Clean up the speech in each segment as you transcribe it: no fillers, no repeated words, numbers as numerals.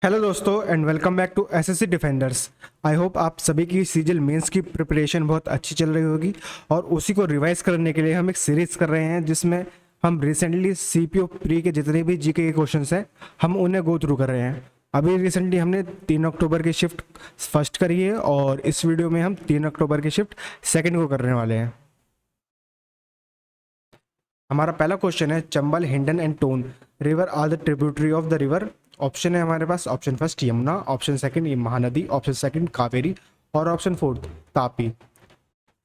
Hello दोस्तों and welcome back to SSC defenders. I hope आप सभी की सीजल मेंस की प्रिपरेशन बहुत अच्छी चल रही होगी और उसी को रिवाइज करने के लिए हम एक सीरीज कर रहे हैं जिसमें हम रिसेंटली सीपीओ प्री के जितने भी जीके के क्वेश्चंस हैं हम उन्हें गो थ्रू कर रहे हैं। अभी रिसेंटली हमने 3 अक्टूबर की शिफ्ट फर्स्ट करी है और इस वीडियो में हम 3 अक्टूबर की शिफ्ट सेकेंड को करने वाले हैं। हमारा पहला क्वेश्चन है Chambal, Hindon and Tons river are the tributary of the river. Option है हमारे पास, option first Yamuna, option second Mahanadi, option second Kaveri और ऑप्शन फोर्थ तापी।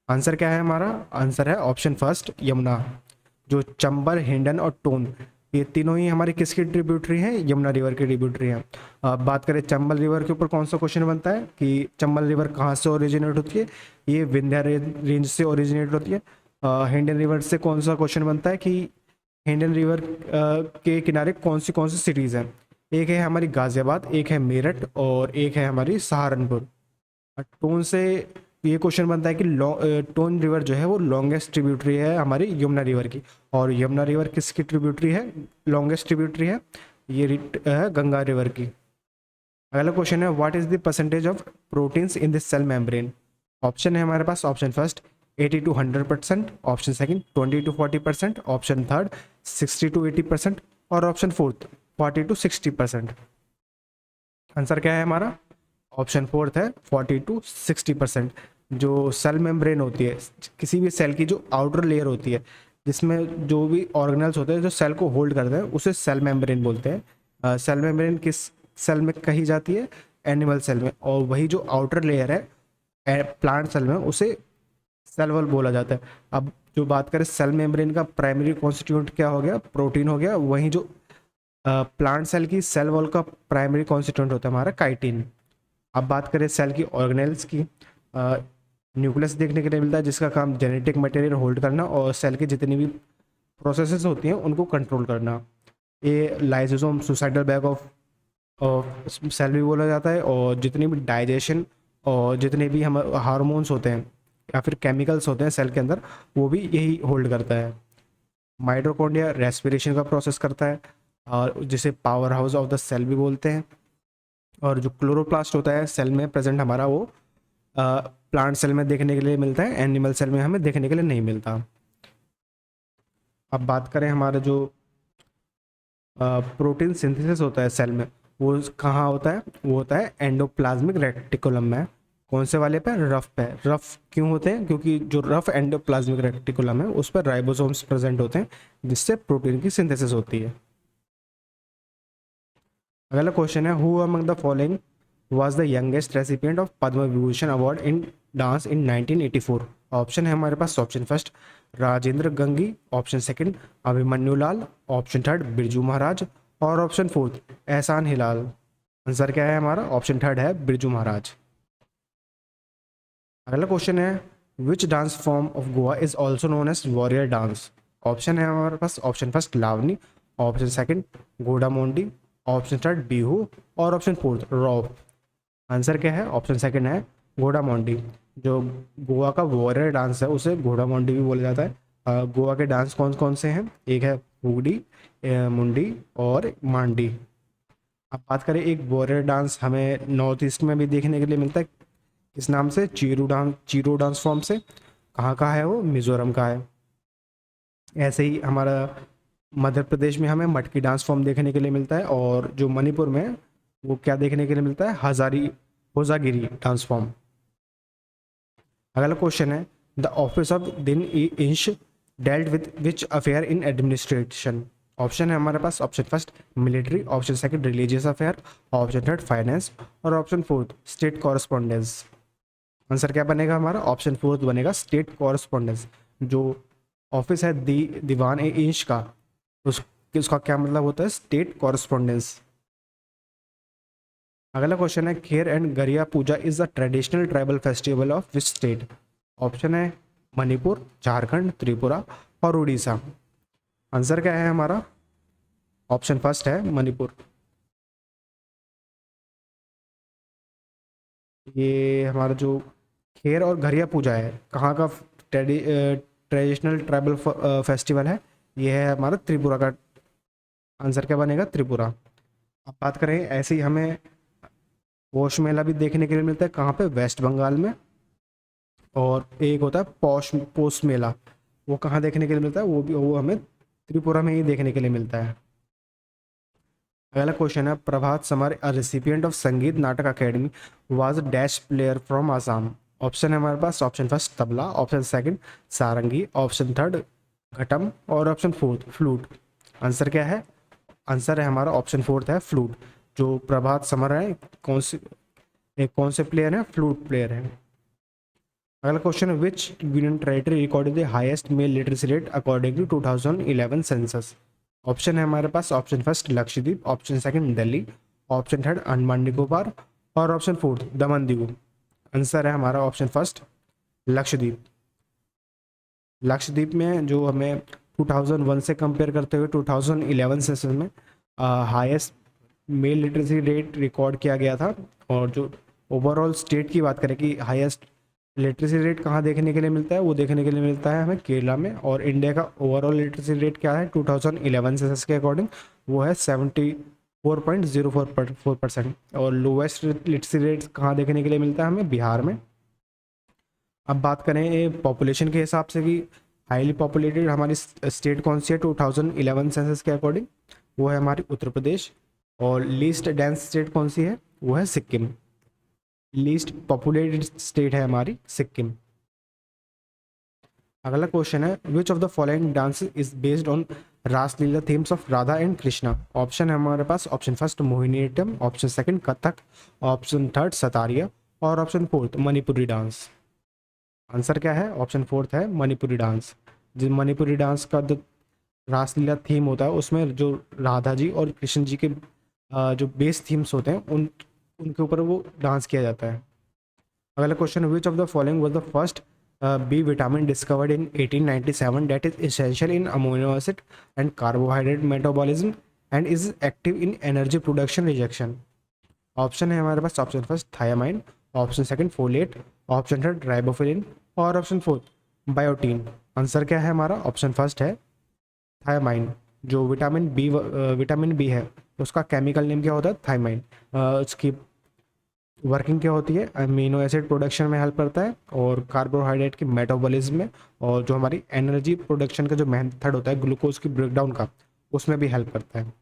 आंसर क्या है हमारा? आंसर है ऑप्शन फर्स्ट यमुना। जो चंबल, हिंडन और टोन ये तीनों ही हमारी किसकी ट्रिब्यूटरी हैं? यमुना रिवर की ट्रिब्यूटरी हैं। अब बात करें चंबल रिवर के ऊपर कौन सा क्वेश्चन बनता है कि चंबल रिवर कहाँ से ओरिजिनेट होती है? ये विंध्या रेंज से ओरिजिनेट होती है। हिंडन रिवर से कौन सा क्वेश्चन बनता है कि हिंडन रिवर के किनारे कौन सी सिटीज़ हैं? एक है हमारी गाजियाबाद, एक है मेरठ और एक है हमारी सहारनपुर। टोन से ये क्वेश्चन बनता है कि टोन रिवर जो है वो लॉन्गेस्ट ट्रिब्यूटरी है हमारी यमुना रिवर की। और यमुना रिवर किसकी ट्रिब्यूटरी है? लॉन्गेस्ट ट्रिब्यूटरी है ये है गंगा रिवर की। अगला क्वेश्चन है what is the percentage of proteins in this cell membrane. Option है हमारे पास, option first 80 to 100%, option second 20 to 40%, option third 60 to 80% और ऑप्शन फोर्थ 40 to 60%। आंसर क्या है हमारा? ऑप्शन फोर्थ है 40 to 60%। जो सेल मेम्ब्रेन होती है, किसी भी सेल की जो आउटर लेयर होती है जिसमें जो भी ऑर्गेनल्स होते हैं जो सेल को होल्ड करते हैं उसे सेल मेम्ब्रेन बोलते हैं। सेल मेम्ब्रेन किस सेल में कही जाती है? एनिमल सेल में। और वही जो आउटर लेयर है प्लांट सेल में उसे सेल वॉल बोला जाता है। अब जो बात करें सेल मेम्ब्रेन का प्राइमरी कॉन्स्टिट्यूएंट क्या हो गया? प्रोटीन हो गया। वहीं जो प्लांट सेल की सेल वॉल का प्राइमरी कॉन्स्टिट्यूएंट होता है हमारा काइटिन। अब बात करें सेल की ऑर्गेनेल्स की, न्यूक्लियस देखने के लिए मिलता है जिसका काम जेनेटिक मटेरियल होल्ड करना और सेल की जितनी भी प्रोसेसेस होती हैं उनको कंट्रोल करना। ये lysosome suicidal bag of cell भी बोला जाता है। और जितनी भी डाइजेशन और जितने भी हम हार्मोन्स होते हैं या फिर केमिकल्स होते हैं सेल के अंदर वो भी यही होल्ड करता है। माइटोकॉन्ड्रिया रेस्पिरेशन का प्रोसेस करता है और जिसे power house of the cell भी बोलते हैं। और जो क्लोरोप्लास्ट होता है सेल में प्रेजेंट हमारा वो प्लांट सेल में देखने के लिए मिलता है, एनिमल सेल में हमें देखने के लिए नहीं मिलता। अब बात करें हमारा जो प्रोटीन सिंथेसिस होता है सेल में वो कहाँ होता है? वो होता है एंडोप्लाज्मिक रेटिकुलम में। कौन से वाले पे? रफ पे। रफ क्यों होते हैं? क्योंकि जो रफ एंडोप्लाज्मिक रेटिकुलम है उस पर राइबोसोम्स प्रेजेंट होते हैं जिससे प्रोटीन की सिंथेसिस होती है। अगला क्वेश्चन है who among the following was the youngest recipient of Padma Vibhushan award in dance in 1984। Option है हमारे पास, option first Rajendra Gangi, option second Abhimanyu Lal, option third Birju Maharaj और ऑप्शन फोर्थ एहसान हिलाल। आंसर क्या है हमारा? ऑप्शन थर्ड है बिरजू महाराज। अगला क्वेश्चन है which dance form of Goa is also known as warrior dance. Option है हमारे पास, option first Lavani, option second Goda Mondi, option third Bihu और ऑप्शन फोर्थ रॉफ। आंसर क्या है? ऑप्शन सेकंड है घोड़ा मोंडी। जो गोवा का वॉरियर डांस है उसे घोड़ा मोंडी भी बोला जाता है। गोवा के डांस कौन कौन से हैं? एक है फुगड़ी, मुंडी और मांडी। अब बात करें एक वॉरियर डांस हमें नॉर्थ ईस्ट में भी देखने के लिए मिलता है, इस नाम से चीरो डांस फॉर्म से। कहाँ का है वो? मिजोरम का है। ऐसे ही हमारा मध्य प्रदेश में हमें मटकी डांस फॉर्म देखने के लिए मिलता है और जो मणिपुर में है, वो क्या देखने के लिए मिलता है? Hojagiri dance form. अगला क्वेश्चन है the office of Din Insha dealt with which affair in administration. Option है हमारे पास, option first military, option second religious affair, option third finance और option fourth state correspondence. Answer क्या बनेगा हमारा? ऑप्शन फोर्थ बनेगा स्टेट कॉरस्पॉन्डेंस। जो ऑफिस है दीवान ए इंच का, उसका क्या मतलब होता है? State correspondence. अगला क्वेश्चन है Kher and Garia Puja is a traditional tribal festival of which state. Option है मणिपुर, झारखंड, त्रिपुरा और उड़ीसा। आंसर क्या है हमारा? ऑप्शन फर्स्ट है मणिपुर। ये हमारा जो खेर और गरिया पूजा है कहाँ का ट्रेडिशनल ट्राइबल फेस्टिवल है? ये है हमारा त्रिपुरा का। आंसर क्या बनेगा? त्रिपुरा। अब बात करें ऐसे ही हमें पोष मेला भी देखने के लिए मिलता है, कहाँ पे, वेस्ट बंगाल में। और एक होता है पोष मेला, वो कहाँ देखने के लिए मिलता है, वो हमें त्रिपुरा में ही देखने के लिए मिलता है। अगला क्वेश्चन है, Prabhat Samar a recipient of Sangeet Natak academy was dash player from Assam. Option है हमारे पास, option first tabla, option second sarangi, option third ghatam और ऑप्शन फोर्थ फ्लूट। आंसर क्या है? आंसर है हमारा ऑप्शन फोर्थ है फ्लूट। जो प्रभात समर है कौन से प्लेयर हैं? फ्लूट प्लेयर हैं। अगला क्वेश्चन है, which union territory recorded the highest male literacy rate according to 2011 census. Option है हमारे पास, option first Lakshadweep, option second Delhi, option third Andaman Nicobar और option fourth Daman Diu. Answer है हमारा ऑप्शन फर्स्ट लक्षद्वीप। लक्षद्वीप में जो हमें 2001 से कंपेयर करते हुए 2011 सेशन में highest male literacy rate record किया गया था। और जो ओवरऑल स्टेट की बात करें कि हाईएस्ट लिटरेसी रेट कहाँ देखने के लिए मिलता है, वो देखने के लिए मिलता है हमें केरला में। और इंडिया का ओवरऑल लिटरेसी रेट क्या है 2011 सेंसस के अकॉर्डिंग, वो है 74.04%। और लोवेस्ट लिटरेसी रेट कहाँ देखने के लिए मिलता है हमें? बिहार में। अब बात करें पॉपुलेशन के हिसाब से कि हाईली पॉपुलेटेड हमारी स्टेट कौन सी है 2011 सेंसस के अकॉर्डिंग, वो है हमारी उत्तर प्रदेश। और लीस्ट डेंस स्टेट कौन सी है? वो है सिक्किम। लीस्ट पॉपुलेटेड स्टेट है हमारी सिक्किम। अगला क्वेश्चन है, which of the following dance is based on Raslila themes of Radha and Krishna. Option है हमारे पास, option first Mohiniyattam, option second Kathak, option third Sattriya और option fourth Manipuri dance. Answer क्या है? ऑप्शन फोर्थ है मणिपुरी डांस। जिस मणिपुरी डांस का जो रासलीला थीम होता है उसमें जो राधा जी और कृष्ण जी के जो बेस थीम्स होते हैं उनके ऊपर वो डांस किया जाता है। अगला question, which of the following was the first B vitamin discovered in 1897 that is essential in amino acid and carbohydrate metabolism and is active in energy production rejection. Option है हमारे पास, option first thiamine, option second folate, option third riboflavin और option fourth biotin. Answer क्या है हमारा? Option first है thiamine. जो vitamin B है उसका केमिकल नेम क्या होता है? थायमाइन। उसकी वर्किंग क्या होती है? अमीनो एसिड प्रोडक्शन में हेल्प करता है और कार्बोहाइड्रेट की मेटाबॉलिज्म में, और जो हमारी एनर्जी प्रोडक्शन का जो मेथड होता है ग्लूकोज की ब्रेकडाउन का, उसमें भी हेल्प करता है।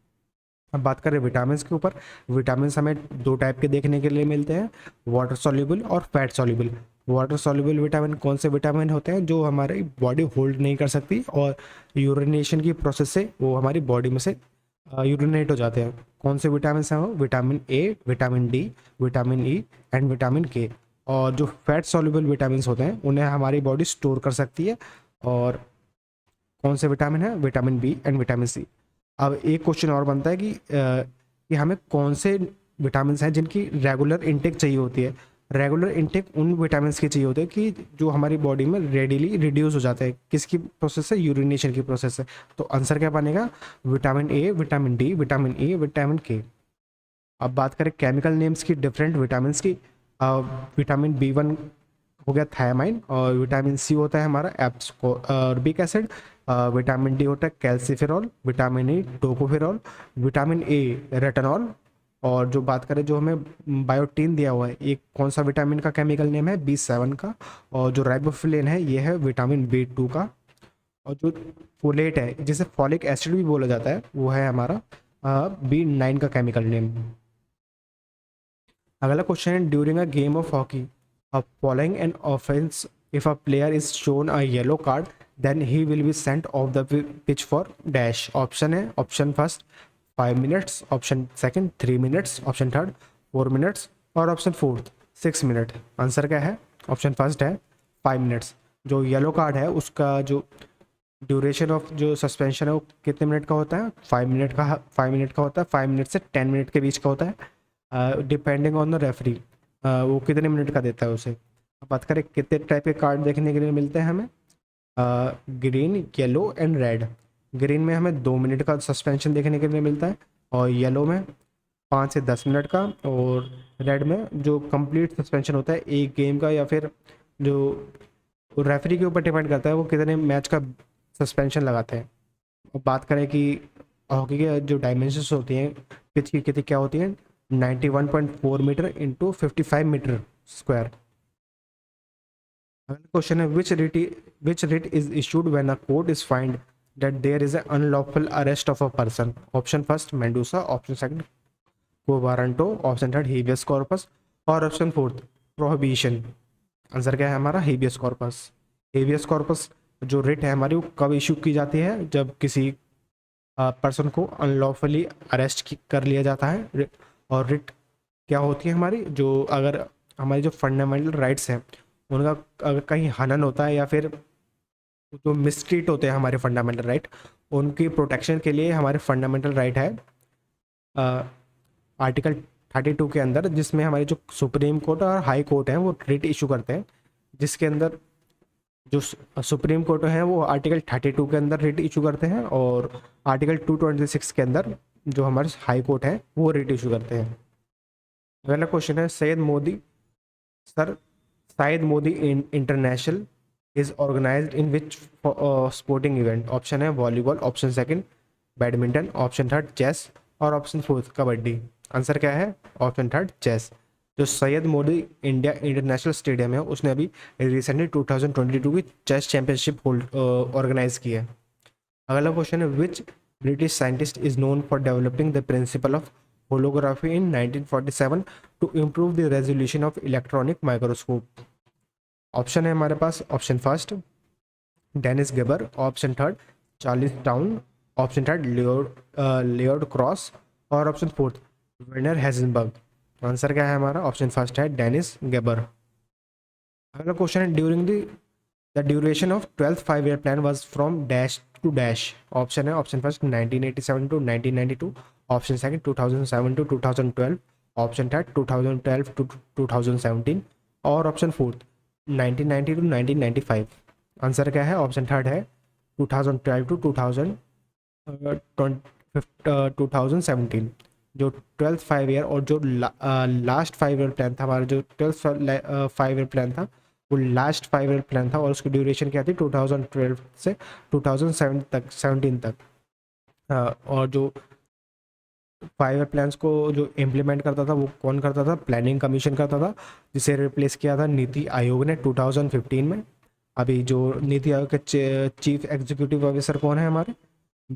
अब बात करें विटामिन के ऊपर। विटामिन हमें दो टाइप के देखने के लिए मिलते हैं, वाटर सॉल्युबल और fat soluble. Water soluble vitamin कौन से विटामिन होते हैं? जो हमारी बॉडी होल्ड नहीं कर सकती और यूरिनेशन की प्रोसेस से वो हमारी बॉडी में से यूरिनेट हो जाते हैं। कौन से विटामिन हैं वो? Vitamin A, vitamin D, vitamin E and vitamin के। और जो फैट सॉल्युबल विटामिन होते हैं उन्हें हमारी बॉडी स्टोर कर सकती है। और कौन से विटामिन है? Vitamin B and vitamin C. अब एक क्वेश्चन और बनता है कि हमें कौन से विटामिन हैं जिनकी रेगुलर इनटेक चाहिए होती है। रेगुलर इनटेक उन विटामिन की चाहिए होते हैं कि जो हमारी बॉडी में रेडिली रिड्यूस हो जाते हैं। किसकी प्रोसेस से? यूरिनेशन की प्रोसेस से। तो आंसर क्या बनेगा? Vitamin A, vitamin D, vitamin E, vitamin के। अब बात करें केमिकल नेम्स की डिफरेंट विटामिन की। विटामिन बी1 हो गया थायामाइन, और विटामिन सी होता है हमारा एब्सकॉर्बिक एसिड, विटामिन डी होता है calciferol, vitamin E tocopherol, vitamin A retinol. और जो बात करें जो हमें बायोटीन दिया हुआ है, एक कौन सा विटामिन का केमिकल नेम है? B7 का। और जो राइबोफ्लाविन है ये है विटामिन B2 का। और जो फोलेट है जिसे फॉलिक एसिड भी बोला जाता है वो है हमारा B9 का केमिकल नेम। अगला क्वेश्चन है, during a game of hockey following an offence if a player is shown a yellow card then he will be sent off the pitch for dash. Option है, option first 5 minutes, option second 3 minutes, option third 4 minutes और option fourth 6 minute. Answer क्या है? Option first है 5 minutes. जो yellow card है उसका जो duration of जो सस्पेंशन है वो कितने मिनट का होता है? 5 मिनट का। 5 मिनट का होता है, 5 मिनट से 10 मिनट के बीच का होता है, डिपेंडिंग ऑन द रेफरी वो कितने मिनट का देता है उसे। अब बात करें कितने टाइप के कार्ड देखने के लिए मिलते हैं हमें, green, yellow and red. Green में हमें 2 मिनट का सस्पेंशन देखने के लिए मिलता है, और येलो में 5 से 10 मिनट का, और रेड में जो कंप्लीट सस्पेंशन होता है एक गेम का, या फिर जो रेफरी के ऊपर डिपेंड करता है वो कितने मैच का सस्पेंशन लगाते हैं। अब बात करें कि हॉकी के जो डायमेंशंस होती हैं पिच की कितनी क्या होती है 91.4 मीटर इंटू 55 मीटर स्क्वायर। अगला क्वेश्चन है which writ is issued when a court is find that there is a unlawful arrest of a person. Option first mandamus, option second quo warranto, option third habeas corpus और option fourth prohibition. Answer क्या है हमारा habeas corpus. Habeas corpus जो writ है हमारी वो कब issue की जाती है, जब किसी पर्सन को अनलॉफुली अरेस्ट कर लिया जाता है। और रिट क्या होती है हमारी, जो अगर हमारी जो फंडामेंटल राइट्स हैं उनका अगर कहीं हनन होता है या फिर जो मिसट्रीट होते हैं हमारे फंडामेंटल राइट, उनकी प्रोटेक्शन के लिए हमारे फंडामेंटल राइट है आर्टिकल 32 के अंदर, जिसमें हमारी जो सुप्रीम कोर्ट और हाई कोर्ट हैं वो रिट इशू करते हैं, जिसके अंदर जो सुप्रीम कोर्ट है वो आर्टिकल 32 के अंदर रिट इशू करते हैं और आर्टिकल 226 के अंदर जो हमारे हाई कोर्ट है वो रिट इशू करते हैं। अगला क्वेश्चन है Syed Modi international is organized in which sporting event. Option है volleyball, option second badminton, option third chess और ऑप्शन फोर्थ कबड्डी। आंसर क्या है ऑप्शन थर्ड चेस। जो Syed Modi India international stadium है उसने अभी रिसेंटली 2022 की चेस चैंपियनशिप ऑर्गेनाइज की है। अगला क्वेश्चन है which British scientist is known for developing the principle of holography in 1947 to improve the resolution of electronic microscope. Option है हमारे पास option first Dennis Gabor, option third Charles Townes, option third Lloyd Cross और option fourth Werner Heisenberg. Answer क्या है हमारा option first है Dennis Gabor. अगला question है the duration of 12th 5-year plan was from dash to dash. Option है option first 1987 to 1992, option second 2007 to 2012, option third 2012 to 2017 और option fourth 1990 to 1995। Answer क्या है ऑप्शन थर्ड है 2012 to 2017। जो 12th 5-year और जो last 5-year plan था हमारा, जो 12th 5-year प्लान था वो लास्ट 5-year प्लान था और उसकी ड्यूरेशन क्या थी 2012 से 2017 तक। और जो 5-year प्लान्स को जो इम्प्लीमेंट करता था वो कौन करता था, प्लानिंग कमीशन करता था, जिसे रिप्लेस किया था नीति आयोग ने 2015 में। अभी जो नीति आयोग के चीफ एग्जीक्यूटिव ऑफिसर कौन है हमारे,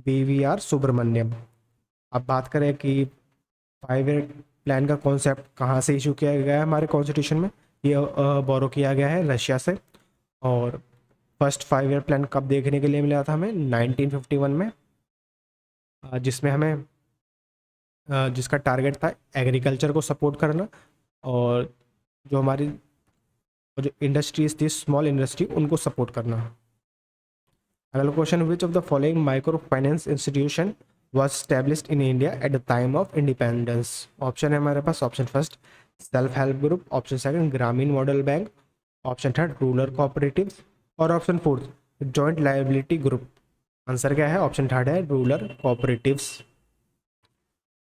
BVR सुब्रमण्यम। अब बात करें कि 5-year प्लान का कॉन्सेप्ट कहाँ से इशू किया गया है हमारे कॉन्स्टिट्यूशन में, ये बोरो किया गया है रशिया से। और फर्स्ट 5-year प्लान कब देखने के लिए मिला था हमें 1951 में, जिसमें हमें जिसका टारगेट था एग्रीकल्चर को सपोर्ट करना और जो हमारी जो इंडस्ट्रीज थी स्मॉल इंडस्ट्री उनको सपोर्ट करना। अगला question which of the following micro finance institution was established in India at the time of independence। Option है हमारे पास option first self help group, option second Grameen model bank, option third rural cooperatives और option fourth joint liability group. Answer क्या है option third है rural cooperatives.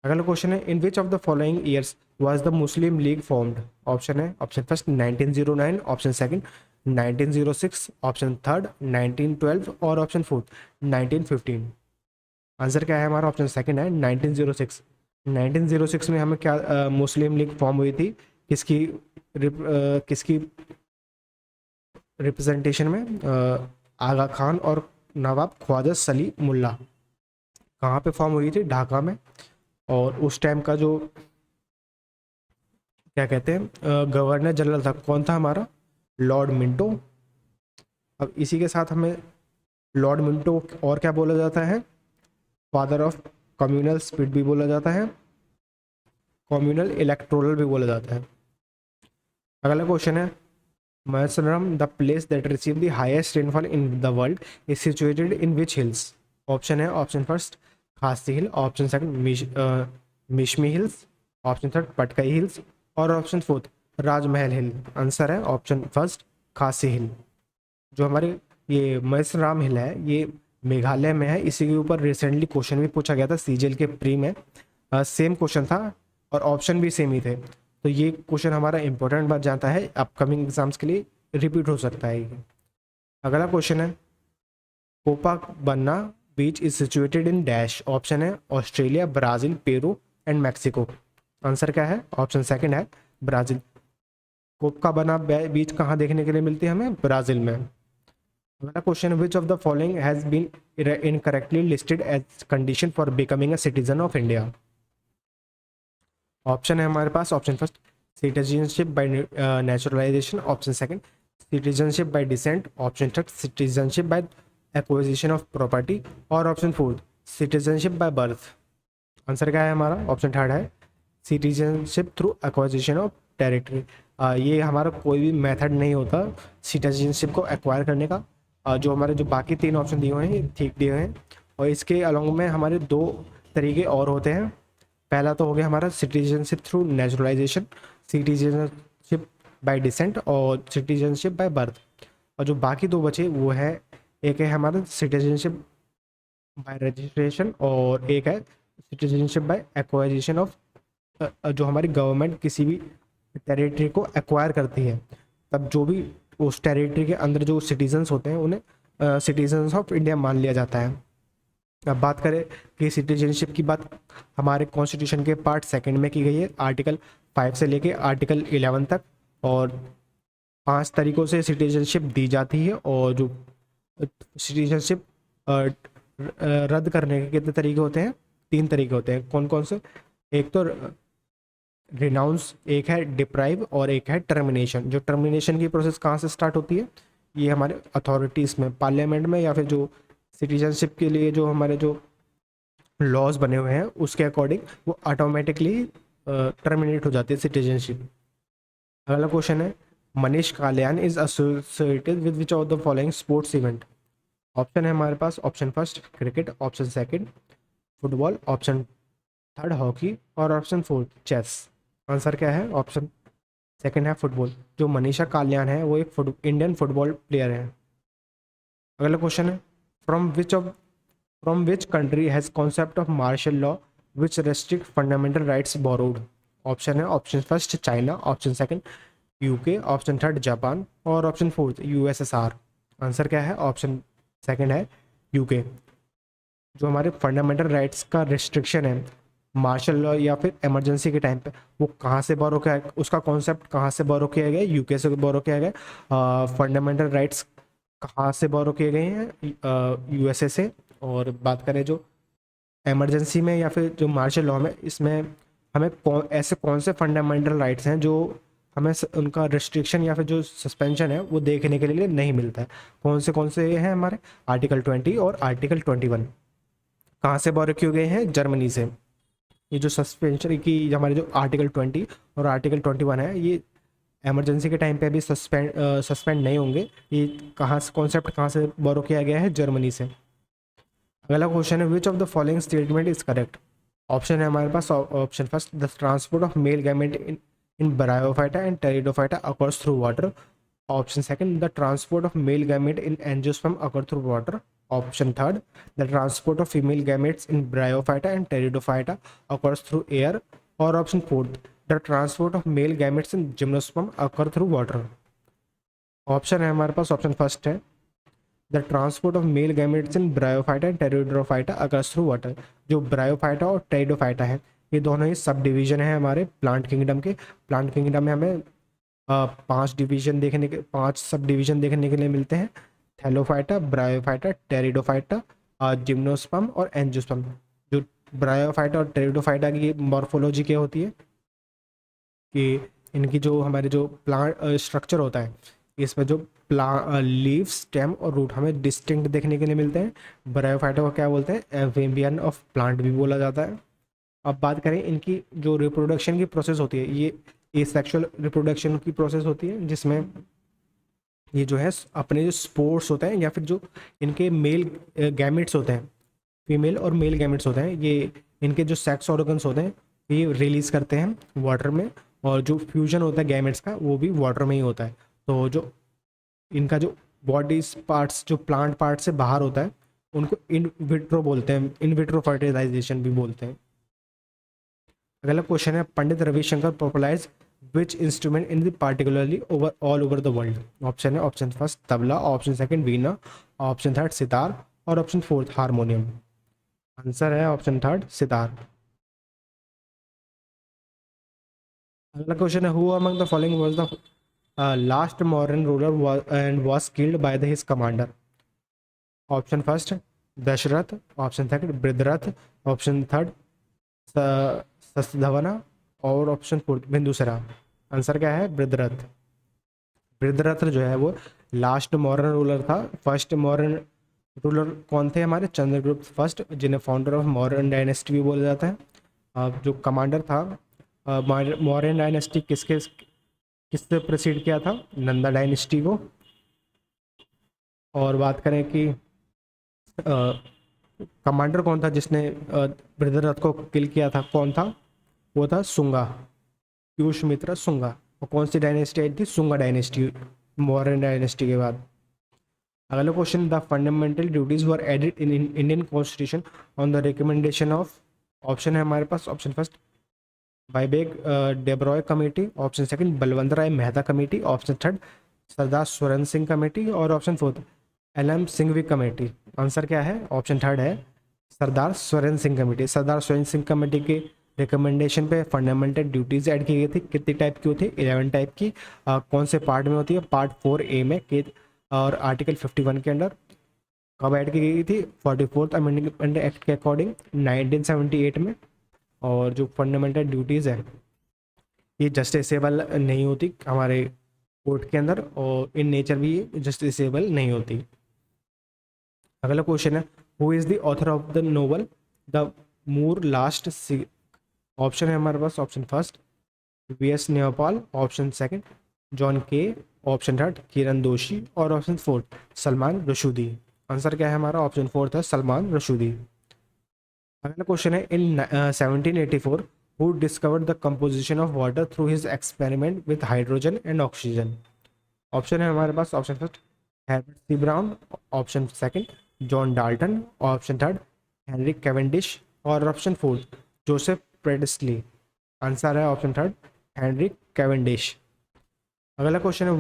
अगला question है in which of the following years was the Muslim League formed. Option है option first 1909, option second 1906, option third 1912 और option fourth 1915। Answer क्या है हमारा ऑप्शन सेकंड है 1906। 1906 में हमें क्या मुस्लिम लीग फॉर्म हुई थी, किसकी रिप्रेजेंटेशन में, आगा खान और नवाब ख्वाजा सली मुल्ला। कहाँ पे फॉर्म हुई थी, ढाका में। और उस टाइम का जो क्या कहते हैं गवर्नर जनरल था कौन था हमारा, लॉर्ड मिंटो। अब इसी के साथ हमें लॉर्ड मिंटो और क्या बोला जाता है, फादर ऑफ कम्युनल स्पिरिट भी बोला जाता है, कम्युनल इलेक्टोरल भी बोला जाता है। अगला क्वेश्चन है Mawsynram the place that receive the highest rainfall in the world is situated in which hills. Option है option first Khasi hill, option second Mishmi hills, option third Patkai hills और option fourth Rajmahal hill. Answer है option first Khasi hill. जो हमारे ये मैसराम हिल है ये मेघालय में है, इसी के ऊपर रिसेंटली क्वेश्चन भी पूछा गया था सीजीएल के प्री में, सेम क्वेश्चन था और ऑप्शन भी सेम ही थे। तो ये क्वेश्चन हमारा इंपॉर्टेंट बन जाता है, अपकमिंग एग्जाम्स के लिए रिपीट हो सकता है ये। अगला क्वेश्चन है Copacabana beach is situated in dash. Option है Australia, Brazil, Peru and Mexico. Answer क्या है? ऑप्शन सेकंड है ब्राज़ील। कोक का बना बीज कहाँ देखने के लिए मिलती है हमें? ब्राज़ील में। अगला question, which of the following has been incorrectly listed as condition for becoming a citizen of India? Option है हमारे पास, option first citizenship by naturalisation, option second citizenship by descent, option third citizenship by acquisition of property, और option fourth citizenship by birth. Answer क्या है हमारा? Option third है citizenship through acquisition of territory. ये हमारा कोई भी मेथड नहीं होता सिटीजनशिप को एक्वायर करने का। जो हमारे जो बाकी तीन ऑप्शन दिए हुए हैं ये ठीक दिए हुए हैं, और इसके अलॉन्ग में हमारे दो तरीके और होते हैं। पहला तो हो गया हमारा citizenship through naturalisation, citizenship by decent और सिटीजनशिप बाय बर्थ। और जो बाकी दो बचे वो है, एक है हमारा सिटीजनशिप बाय रजिस्ट्रेशन और एक है सिटीजनशिप बाय एक्वाजिशन ऑफ। जो हमारी गवर्नमेंट किसी भी टेरिटरी को एक्वायर करती है, तब जो भी उस टेरिटरी के अंदर जो सिटीजन्स होते हैं उन्हें सिटीजन्स ऑफ इंडिया मान लिया जाता है। अब बात करें कि सिटीजनशिप की बात हमारे कॉन्स्टिट्यूशन के पार्ट सेकंड में की गई है, आर्टिकल 5 से लेके आर्टिकल 11 तक, और 5 तरीक़ों से सिटीजनशिप दी जाती है। और जो सिटीजनशिप रद्द करने के कितने तरीके होते हैं? 3 तरीके होते हैं। कौन कौन से? एक तो रिनाउंस, एक है डिप्राइव और एक है टर्मिनेशन। जो टर्मिनेशन की प्रोसेस कहाँ से स्टार्ट होती है? ये हमारे अथॉरिटीज़ में, पार्लियामेंट में, या फिर जो सिटीजनशिप के लिए जो हमारे जो लॉज बने हुए हैं उसके अकॉर्डिंग वो ऑटोमेटिकली टर्मिनेट हो जाती है सिटीजनशिप। अगला क्वेश्चन है, Manish Kalyan is associated with which of the following sports event? Option है हमारे पास, option first cricket, option second football, option third hockey, और ऑप्शन फोर्थ चेस। आंसर क्या है? ऑप्शन सेकंड है फुटबॉल। जो मनीषा काल्यान है वो एक इंडियन फुटबॉल प्लेयर है। अगला क्वेश्चन है, from which country has concept of martial law which restrict fundamental rights borrowed? Option है, option first China, option second UK, option third Japan, और ऑप्शन फोर्थ यूएसएसआर। आंसर क्या है? Option second है UK. जो हमारे fundamental rights का restriction है martial law या फिर इमरजेंसी के टाइम पे, वो कहाँ से बोरो किया, उसका कॉन्सेप्ट कहाँ से बोरो किया गया? यूके से बोरो किया गया। फंडामेंटल राइट्स कहाँ से बोरो किए गए हैं? यूएसए से। और बात करें जो इमरजेंसी में या फिर जो मार्शल लॉ में, इसमें हमें ऐसे कौन से फंडामेंटल राइट्स हैं जो हमें उनका रिस्ट्रिक्शन या फिर जो सस्पेंशन है वो देखने के लिए नहीं मिलता है? कौन से हैं हमारे? आर्टिकल 20 और आर्टिकल 21। कहाँ से बोरो किए गए हैं? जर्मनी से। ये जो सस्पेंशन की हमारे जो आर्टिकल 20 और आर्टिकल 21 है, ये इमरजेंसी के टाइम पे भी सस्पेंड नहीं होंगे। ये कहाँ से कॉन्सेप्ट कहाँ से बोरो किया गया है? जर्मनी से। अगला क्वेश्चन है, which of the following statement is correct? Option है हमारे पास, option first the transport of male gamete in bryophyta and pteridophyta occurs through water, option second the transport of male gamete in angiosperm occur through water, option third the transport of female gametes in bryophyta and pteridophyta occurs through air, और option fourth the transport of male gametes in gymnosperm occur through water. Option है हमारे पास, option first है the transport of male gametes in bryophyta and pteridophyta occurs through water. जो bryophyta और pteridophyta है ये दोनों ही सब डिवीजन है हमारे प्लांट किंगडम के। प्लांट किंगडम में हमें 5 सब डिवीजन देखने के लिए मिलते हैं, थैलोफाइटा, ब्रायोफाइटा, टेरिडोफाइटा, जिम्नोस्पर्म और एंजियोस्पर्म। जो ब्रायोफाइटा और टेरिडोफाइटा की मॉर्फोलॉजी क्या होती है कि इनकी जो हमारे जो प्लांट स्ट्रक्चर होता है, इसमें जो लीव, स्टेम और रूट हमें डिस्टिंक्ट देखने के लिए मिलते हैं। ब्रायोफाइटा को क्या बोलते हैं? एम्फीबियन ऑफ प्लांट भी बोला जाता है। अब बात करें इनकी जो रिप्रोडक्शन की प्रोसेस होती है, ये एसेक्सुअल रिप्रोडक्शन की प्रोसेस होती है, जिसमें ये जो है अपने जो स्पोर्ट्स होते हैं या फिर जो इनके मेल गैमेट्स होते हैं, फीमेल और मेल गैमेट्स होते हैं, ये इनके जो सेक्स ऑर्गन्स होते हैं ये रिलीज़ करते हैं वाटर में, और जो फ्यूजन होता है गैमेट्स का वो भी वाटर में ही होता है। तो जो इनका जो बॉडी पार्ट्स जो प्लांट पार्ट से बाहर होता है उनको इन विट्रो बोलते हैं, इन विट्रो फर्टिलाइजेशन भी बोलते हैं। अगला क्वेश्चन है, Pandit Ravishankar popularise which instrument in the particularly all over the world? Option है, option first tabla, option second veena, option third sitar, और ऑप्शन फोर्थ हारमोनियम। आंसर है ऑप्शन थर्ड सितार। अगला क्वेश्चन है who among the following was the last modern ruler and was killed by the his commander. Option first Dasharath, option second Brihadrath, option third सस्धवना और option fourth Bindusara. Answer क्या है? बृहद्रथ। बृहद्रथ जो है वो लास्ट मॉडर्न रूलर था। फर्स्ट मॉडर्न रूलर कौन थे? हमारे चंद्रगुप्त फर्स्ट, जिन्हें फाउंडर ऑफ मौर्यन डायनेस्टी भी बोला जाता है। जो कमांडर था मौर्यन डायनेस्टी किससे प्रेसिड किया था? नंदा डायनेस्टी को। और बात करें कि कमांडर कौन था जिसने बृहद्रथ को किल किया था, कौन था? वो था सुंगा, पुष्यमित्र सुंगा। और कौन सी डायनेस्टी आई थी? सुंगा डायनेस्टी, मौर्यन डायनेस्टी के बाद। अगला question the fundamental duties were added in Indian constitution on the recommendation of. Option है हमारे पास। Option first Bibek Debroy committee, option second Balwant Rai Mehta committee, option third Sardar Swaran Singh committee और option fourth L M. Singhvi committee. Answer क्या है? ऑप्शन थर्ड है सरदार स्वरण सिंह कमेटी। सरदार स्वरण सिंह कमेटी के recommendation पे fundamental duties add की गई थी। कितनी टाइप की होती है? 11 टाइप की। कौन से पार्ट में होती है? पार्ट 4A में के और आर्टिकल 51 के अंडर। कब ऐड की गई थी? 44th अमेंडमेंट एक्ट के अकॉर्डिंग 1978 में। और जो फंडामेंटल ड्यूटीज़ है ये जस्टिसेबल नहीं होती हमारे कोर्ट के अंदर, और इन नेचर भी ये जस्टिसेबल नहीं होती। अगला क्वेश्चन है who is the author of the novel the moor last. Option है हमारे पास। Option first V.S. Naipaul, option second John Kay, option third Kiran Doshi और option fourth Salman Rushdie. Answer क्या है हमारा? ऑप्शन फोर्थ है सलमान रशूदी। अगला क्वेश्चन है in 1784 who discovered the composition of water through his experiment with hydrogen and oxygen. Option है हमारे पास। Option first Herbert C Brown, option second John Dalton, option third Henry Cavendish और option fourth Joseph Priestley. Answer है option third Henry Cavendish. अगला question है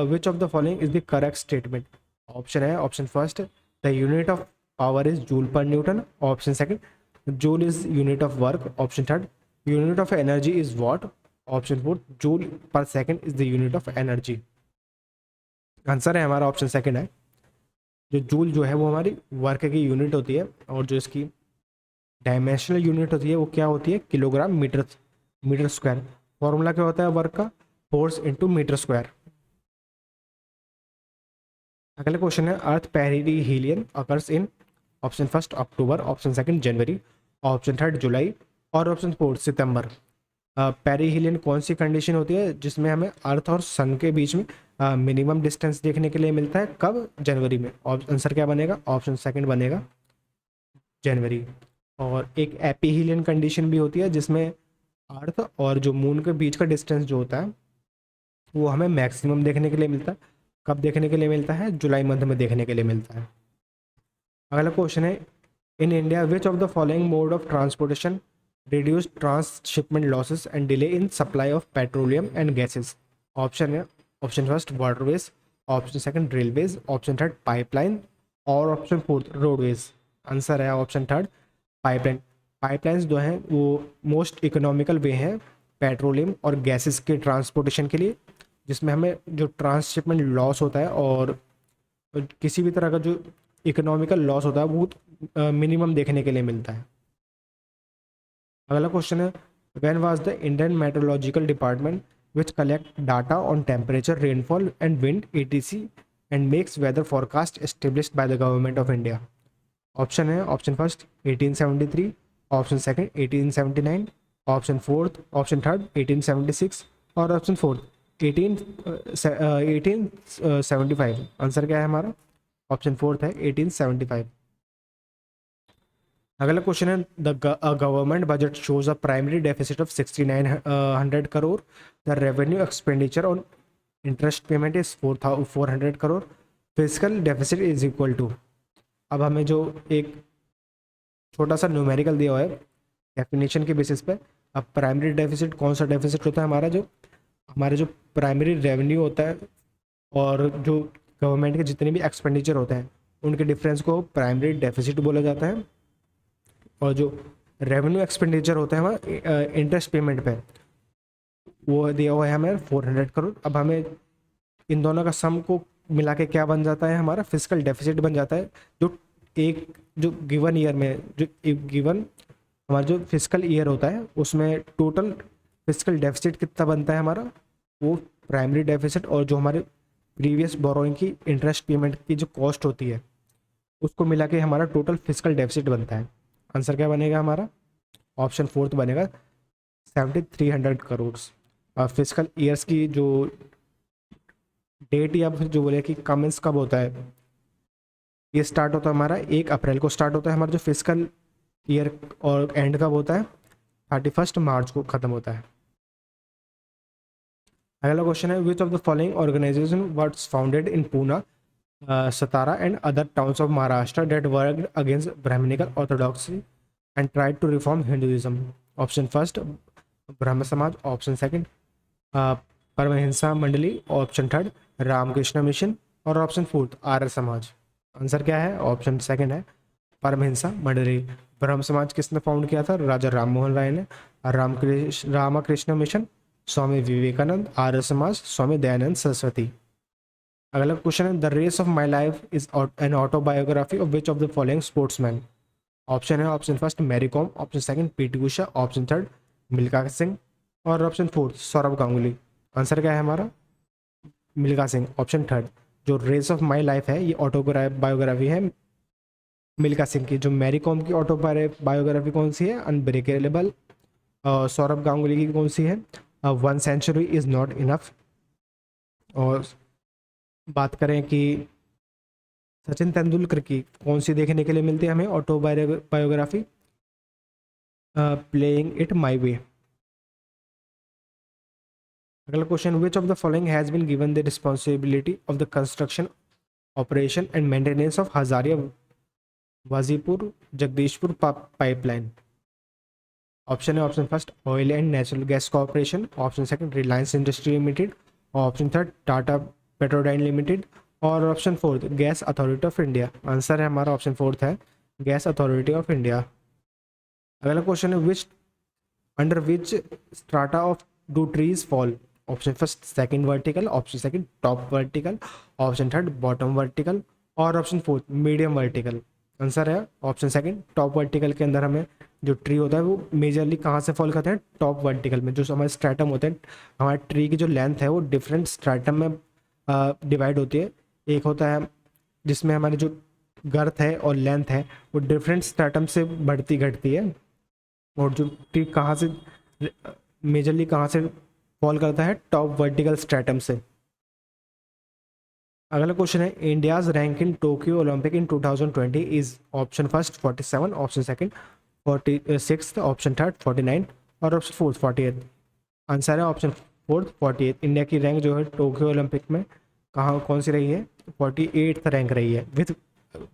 which of the following is the correct statement. Option है option first the unit of power is joule per Newton, option second joule is unit of work, option third unit of energy is what, option fourth joule पर second is the unit of energy. Answer है हमारा option second है। जो joule जो है वो हमारी work की यूनिट होती है, और जो इसकी डायमेंशनल यूनिट होती है वो क्या होती है? Kilogram metre metre square. Formula क्या होता है वर्क का? Force into metre square. अगला क्वेश्चन है earth perihelion occurs in. Option first October, option second January, option third July और ऑप्शन फोर्थ सितंबर। पेरिहीलियन कौन सी कंडीशन होती है जिसमें हमें अर्थ और सन के बीच में मिनिमम डिस्टेंस देखने के लिए मिलता है? कब? जनवरी में। आंसर क्या बनेगा? ऑप्शन सेकंड बनेगा जनवरी। और एक एपीहीलियन कंडीशन भी होती है जिसमें अर्थ और जो मून के बीच का डिस्टेंस जो होता है वो हमें मैक्सिमम देखने के लिए मिलता है। कब देखने के लिए मिलता है? जुलाई मंथ में देखने के लिए मिलता है। अगला क्वेश्चन है in India which of the following mode of transportation reduce transhipment losses and delay in supply of petroleum and gases. Option है option first waterways, option second railways, option third pipeline और option fourth roadways. Answer है option third pipeline. Pipelines जो हैं वो most economical वे हैं petroleum और gases के transportation के लिए, जिसमें हमें जो ट्रांसशिपमेंट लॉस होता है और किसी भी तरह का जो इकोनॉमिकल लॉस होता है वो मिनिमम देखने के लिए मिलता है। अगला क्वेश्चन है when was the Indian metrological department which collect data on temperature rainfall and wind etc and makes weather forecast established by the government of India. Option है option first 1873, option second 1879, option fourth option third 1876 और option fourth 1875। Answer क्या है हमारा? Option fourth है 1875। अगला question है the government budget shows a primary deficit of 6900 crore, the revenue expenditure on interest payment is 400 crore, fiscal deficit is equal to. अब हमें जो एक छोटा सा न्यूमेरिकल दिया हुआ है डेफिनेशन के बेसिस पे। अब प्राइमरी डेफिसिट कौन सा डेफिसिट होता है? हमारे जो प्राइमरी रेवेन्यू होता है और जो गवर्नमेंट के जितने भी एक्सपेंडिचर होते हैं उनके डिफरेंस को प्राइमरी डेफिसिट बोला जाता है। और जो रेवेन्यू एक्सपेंडिचर होता है वहाँ इंटरेस्ट पेमेंट पे, वो दिया हुआ है हमें 400 करोड़। अब हमें इन दोनों का सम को मिला के क्या बन जाता है, हमारा फिजिकल डेफिसिट बन जाता है। जो एक जो गिवन ईयर में, जो एक गिवन हमारा जो फिजिकल ईयर होता है उसमें टोटल फिजिकल डेफिसिट कितना बनता है हमारा, वो प्राइमरी डेफिसिट और जो हमारे प्रीवियस बोरोइंग की इंटरेस्ट पेमेंट की जो कॉस्ट होती है उसको मिला के हमारा टोटल फिजिकल डेफिसिट बनता है। आंसर क्या बनेगा हमारा, ऑप्शन फोर्थ बनेगा 7300 करोड़। फिजिकल ईयर्स की जो डेट या फिर जो बोले कि कमेंस कब होता है, ये स्टार्ट होता है हमारा 1 अप्रैल को स्टार्ट होता है हमारा जो फिजिकल ईयर, और एंड कब होता है 31 मार्च को ख़त्म होता है। अगला क्वेश्चन है which of the following organisation was founded in Poona, Satara and other towns of Maharashtra that worked against Brahmanical orthodoxy and tried to reform Hinduism. Option first Brahmo Samaj, option second Paramahansa Mandali, option third Ramakrishna mission और option fourth Arya Samaj. Answer क्या है, option second है परमहिंसा मंडली। ब्रह्म समाज किसने found किया था, राजा राम मोहन राय ने। रामकृष्ण मिशन स्वामी विवेकानंद, आर्य समाज स्वामी दयानंद सरस्वती। अगला क्वेश्चन है the race of my life is an autobiography of which of the following sportsman. Option है option first Mary Kom, option second P T Usha, option third Milkha Singh और option fourth Sourav Ganguly. Answer क्या है हमारा, मिल्खा सिंह, ऑप्शन थर्ड। जो रेस ऑफ माई लाइफ है ये autobiography है मिल्खा सिंह की। जो मैरी कॉम की ऑटोबायोग्राफी कौन सी है, अनब्रेकेबल। सौरभ गांगुली की कौन सी है, 1 सेंचुरी इज नॉट इनफ। और बात करें कि सचिन तेंदुलकर की कौन सी देखने के लिए मिलती है हमें autobiography, playing it my way. अगला question which of the following has been given the responsibility of the construction operation and maintenance of Hazira Vijaipur Jagdishpur pipeline. Option है option first oil and natural gas corporation, option second Reliance industry limited, option third Tata Petrodyne limited और option fourth gas authority of India. Answer है हमारा option fourth है gas authority of India. अगला question है विच under which strata of do trees fall. Option first second vertical, option second top vertical, option third bottom vertical और option fourth medium vertical. Answer है option second top vertical के अंदर हमें जो tree होता है वो मेजरली कहाँ से फॉल करते हैं, टॉप वर्टिकल में। जो हमारे स्ट्रैटम होते हैं, हमारे ट्री की जो लेंथ है वो डिफरेंट स्ट्रैटम में डिवाइड होती है। एक होता है जिसमें हमारी जो गर्थ है और लेंथ है वो डिफरेंट स्ट्रैटम से बढ़ती घटती है, और जो ट्री कहाँ से मेजरली कहाँ से फॉल करता है, टॉप वर्टिकल स्ट्रैटम से। अगला क्वेश्चन है India's rank in Tokyo Olympic in 2020 is option first 47, option second 46, option third 49 और ऑप्शन फोर्थ 48। आंसर है ऑप्शन फोर्थ 48। इंडिया की रैंक जो है टोक्यो ओलंपिक में कहाँ कौन सी रही है, 48th रैंक रही है विथ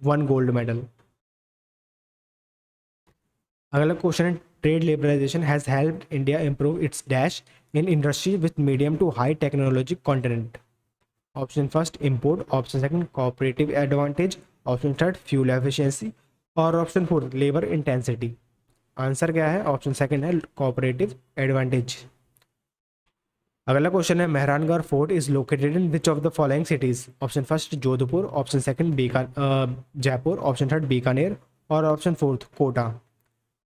1 गोल्ड मेडल। अगला क्वेश्चन है trade liberalisation has helped India improve its dash in industry with medium to high technology content. Option first import, option second cooperative advantage, option third fuel efficiency और option fourth labour intensity. Answer क्या है, option second है cooperative advantage. अगला question है Mehrangarh fort is located in which of the following cities. Option first Jodhpur, option second Jaipur, option third Bikaner और option fourth Kota.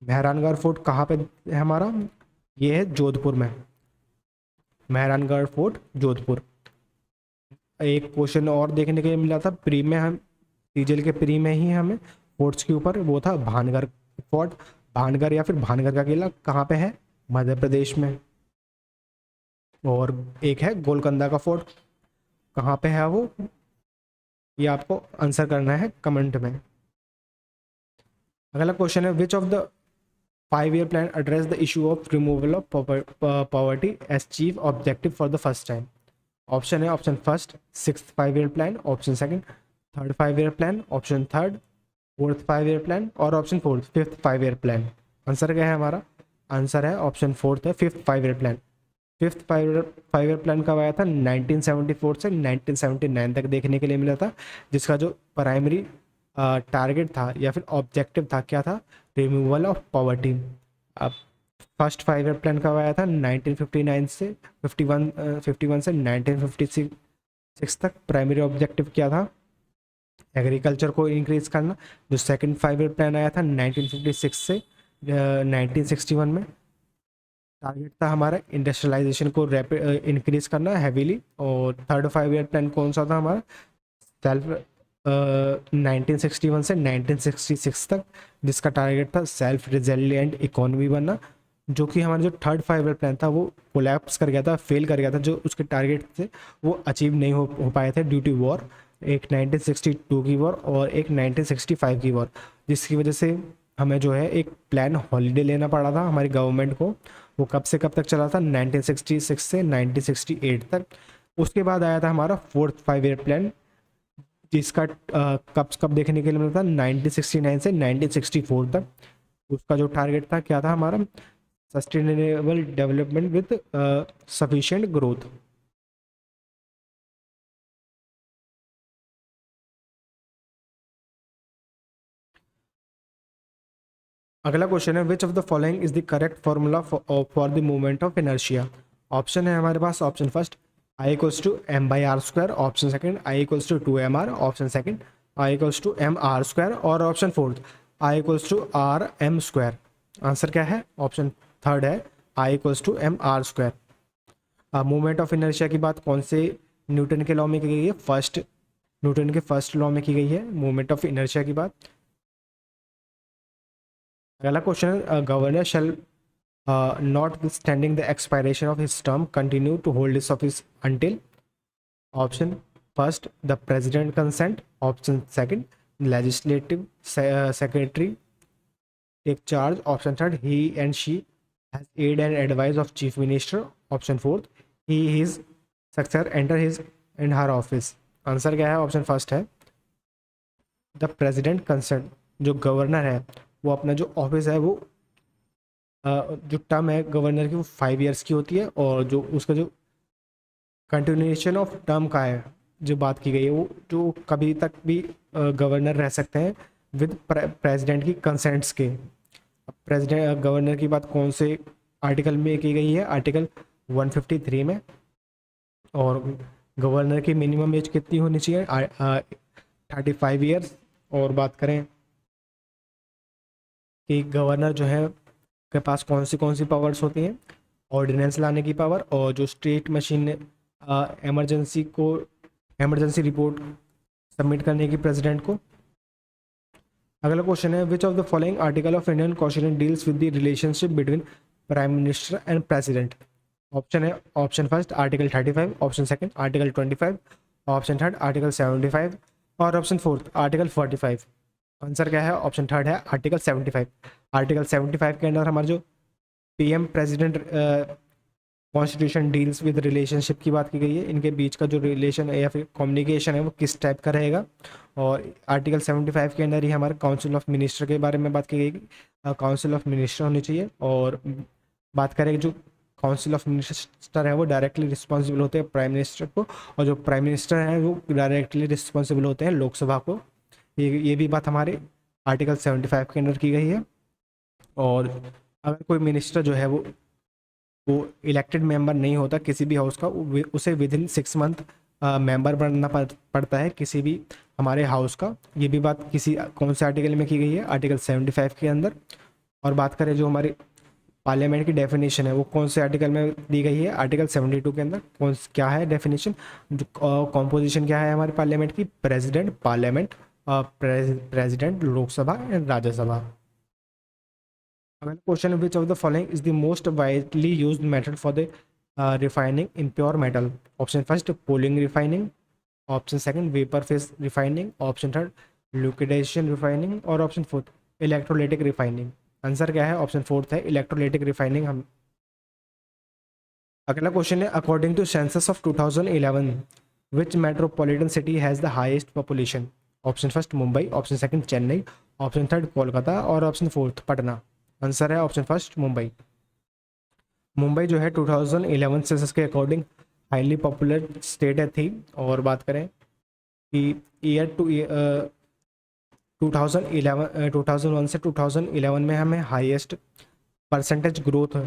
Mehrangarh fort कहाँ पे है हमारा, ये है जोधपुर में, मेहरानगढ़ फोर्ट जोधपुर। एक क्वेश्चन और देखने के लिए मिला था प्री में, हम सीजीएल के प्री में ही हमें फोर्ट्स के ऊपर, वो था भानगढ़ फोर्ट। भानगढ़ या फिर भानगढ़ का किला कहाँ पे है, मध्य प्रदेश में। और एक है गोलकंदा का फोर्ट, कहाँ पे है वो, ये आपको आंसर करना है कमेंट में। अगला क्वेश्चन है which of the 5-year plan address the issue of removal of poverty as chief objective for the first time। Option है option first 6th 5-year plan, option second 3rd 5-year plan, option third 4th 5-year plan और option fourth 5th 5-year plan। Answer क्या है हमारा, answer है option fourth है 5th 5-year plan। 5th 5-year plan कब आया था, 1974 से 1979 तक देखने के लिए मिला था, जिसका जो प्राइमरी टारगेट था या फिर ऑब्जेक्टिव था क्या था, रिमूवल ऑफ पॉवर्टी। अब फर्स्ट 5 ईयर प्लान कब आया था? 1959 से 51 से 1956 तक। प्राइमरी ऑब्जेक्टिव क्या था? एग्रीकल्चर को इंक्रीज करना। जो सेकंड 5 ईयर प्लान आया था 1956 से 1961 में, टारगेट था हमारा इंडस्ट्रियलाइजेशन को रैपिड इंक्रीज करना हैवीली। और थर्ड 5 ईयर प्लान कौन सा था हमारा? सेल्फ 1961 से 1966 तक, जिसका टारगेट था सेल्फ रिजिलिएंट इकोनॉमी बनना। जो कि हमारा जो थर्ड 5 ईयर प्लान था वो कोलैप्स कर गया था, फेल कर गया था। जो उसके टारगेट थे वो अचीव नहीं हो पाए थे ड्यू टू वॉर, एक 1962 की वॉर और एक 1965 की वॉर, जिसकी वजह से हमें जो है एक प्लान हॉलीडे लेना पड़ा था हमारी गवर्नमेंट को। वो कब से कब तक चला था? 1966 से 1968 तक। उसके बाद आया था हमारा फोर्थ 5 ईयर प्लान, जिसका कब कब देखने के लिए मिला था? 1969 से 1964 तक। उसका जो टारगेट था क्या था हमारा? Sustainable development with sufficient growth. अगला क्वेश्चन है which of the following is the correct formula for the movement of inertia? Option है हमारे पास, option first I equals to M by R square, option second I equals to 2mr, option second I equals to M R square, और option fourth I equals to R M square. Answer क्या है? Option third है I equals to M R square. Moment of inertia की बात कौन से Newton के law में की गई है? फर्स्ट न्यूटन के फर्स्ट लॉ में की गई है मूवमेंट ऑफ इनर्शिया की बात। अगला क्वेश्चन है governor shall notwithstanding the expiration of his term continue to hold his office until? Option first the president consent, option second legislative secretary take charge, option third he and she has aid and advice of chief minister, option fourth he his successor enter his in her office। Answer क्या है? Option first है the president concern. जो governor है वो अपना जो office है वो जो टर्म है गवर्नर की वो 5 ईयर्स की होती है, और जो उसका जो कंटिन्यूएशन ऑफ टर्म का है जो बात की गई है वो जो कभी तक भी गवर्नर रह सकते हैं विद प्रेसिडेंट की कंसेंट्स के। प्रेसिडेंट गवर्नर की बात कौन से आर्टिकल में की गई है? आर्टिकल 153 में। और गवर्नर की मिनिमम एज कितनी होनी चाहिए? 35 ईयर्स। और बात करें कि गवर्नर जो है के पास कौन सी पावर्स होती हैं? ऑर्डिनेंस लाने की पावर, और जो state machine emergency report submit करने की प्रेसिडेंट को। अगला क्वेश्चन है which of the following article of Indian constitution deals with the relationship between prime minister and president? Option है option first article 35, option second article 25, option third article 75, और option fourth article 45। Answer क्या है? Option third है article 75। Article 75 के अंदर हमारे जो PM president constitution deals with relationship की बात की गई है, इनके बीच का जो रिलेशन है या फिर कम्युनिकेशन है वो किस टाइप का रहेगा। और आर्टिकल 75 के अंदर ही हमारे काउंसिल ऑफ मिनिस्टर के बारे में बात की गई, काउंसिल ऑफ मिनिस्टर होनी चाहिए। और बात करें जो काउंसिल ऑफ मिनिस्टर है वो डायरेक्टली रिस्पॉन्सिबल होते हैं प्राइम मिनिस्टर को, और जो प्राइम मिनिस्टर है वो डायरेक्टली रिस्पॉन्सिबल होते हैं लोकसभा को। ये भी बात हमारे आर्टिकल 75 के अंदर की गई है। और अगर कोई मिनिस्टर जो है वो इलेक्टेड मेंबर नहीं होता किसी भी हाउस का, उसे विद इन 6 मंथ मेंबर बनना पड़ता है किसी भी हमारे हाउस का। ये भी बात किसी कौन से आर्टिकल में की गई है? आर्टिकल 75 के अंदर। और बात करें जो हमारी पार्लियामेंट की डेफिनेशन है वो कौन से आर्टिकल में दी गई है? आर्टिकल 72 के अंदर। क्या है डेफिनेशन? जो कॉम्पोजिशन क्या है हमारे पार्लियामेंट की? President, parliament, president, Lok Sabha and Rajya Sabha. अगला question which of the following is the most widely used method for the refining impure metal? Option first poling refining, option second vapour phase refining, option third liquidation refining, और option fourth electrolytic refining. Answer क्या है? Option fourth है electrolytic refining. हम अगला question है according to census of 2011 which metropolitan city has the highest population? Option first Mumbai, option second Chennai, option third Kolkata, और option fourth Patna. Answer है option first Mumbai. Mumbai जो है 2011 सेंसस के अकॉर्डिंग हाईली पॉपुलर स्टेट है थी। और बात करें कि ईयर टू 2001 से 2011 में हमें हाईएस्ट परसेंटेज ग्रोथ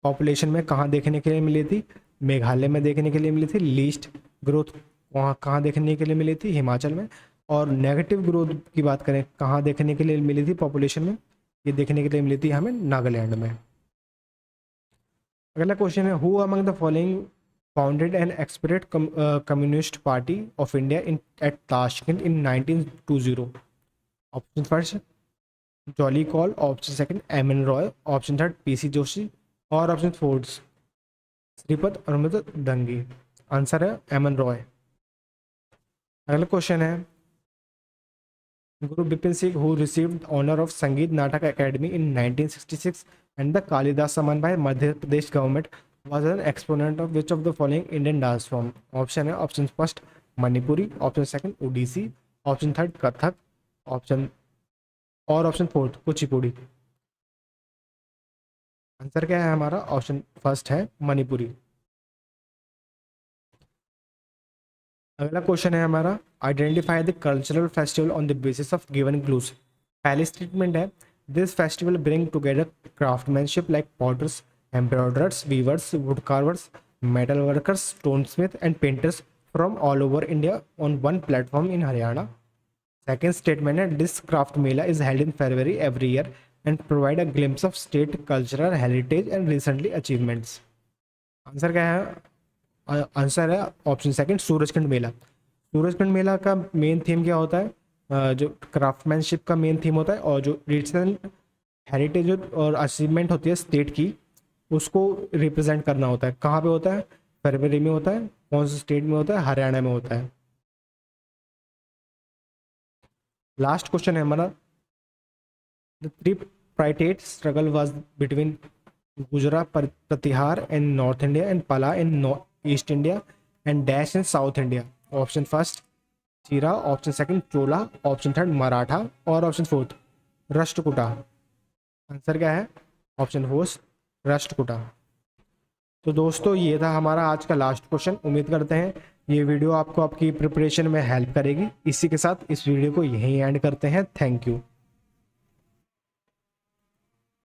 पॉपुलेशन में कहाँ देखने के लिए मिली थी? मेघालय में देखने के लिए मिली थी। लीस्ट ग्रोथ वहाँ कहाँ देखने के लिए मिली थी? हिमाचल में। और नेगेटिव ग्रोथ की बात करें कहाँ देखने के लिए मिली थी पॉपुलेशन में? ये देखने के लिए मिली थी हमें नागालैंड में। अगला क्वेश्चन है, who among the following founded an expatriate communist party of India in at Tashkent in 1920? Option first जॉली कॉल, option second M N Roy, option third PC Joshi और option fourth Shripad Arvind Dangi. Answer है एम एन रॉय। अगला क्वेश्चन है, Guru Bipin Singh who received honour of Sangeet Natak academy in 1966 and the Kalidas Samman by Madhya Pradesh government was an exponent of which of the following Indian dance form? Option है, option first Manipuri, option second Odissi, option third Kathak, option fourth Kuchipudi. Answer क्या है हमारा? Option first है मणिपुरी। अगला question है हमारा, identify the cultural festival on the basis of given clues. पहली statement है, this festival bring together craftsmanship like potters, embroiderers, weavers, wood carvers, metal workers, stone smith and painters from all over India on one platform in Haryana. Second statement है, this craft mela is held in February every year and provide a glimpse of state cultural heritage and recently achievements. Answer क्या है? Answer है option second Surajkund मेला। सूरजकुंड मेला का main theme क्या होता है? जो craftsmanship का मेन थीम होता है और जो रिसेंट हेरिटेज और अचीवमेंट होती है स्टेट की, उसको रिप्रेजेंट करना होता है। कहाँ पे होता है? फरवरी में होता है। कौन से स्टेट में होता है? हरियाणा में होता है। लास्ट क्वेश्चन है हमारा, the tripartite struggle was between Gujarat Pratihar in north India and Pala in east India and dash in south India. Option first Chera, option second Chola, option third Maratha और ऑप्शन फोर्थ राष्ट्रकूटा। आंसर क्या है? Option fourth Rashtrakuta. तो दोस्तों ये था हमारा आज का लास्ट क्वेश्चन। उम्मीद करते हैं ये वीडियो आपको आपकी प्रिपरेशन में हेल्प करेगी। इसी के साथ इस वीडियो को यहीं एंड करते हैं। Thank you.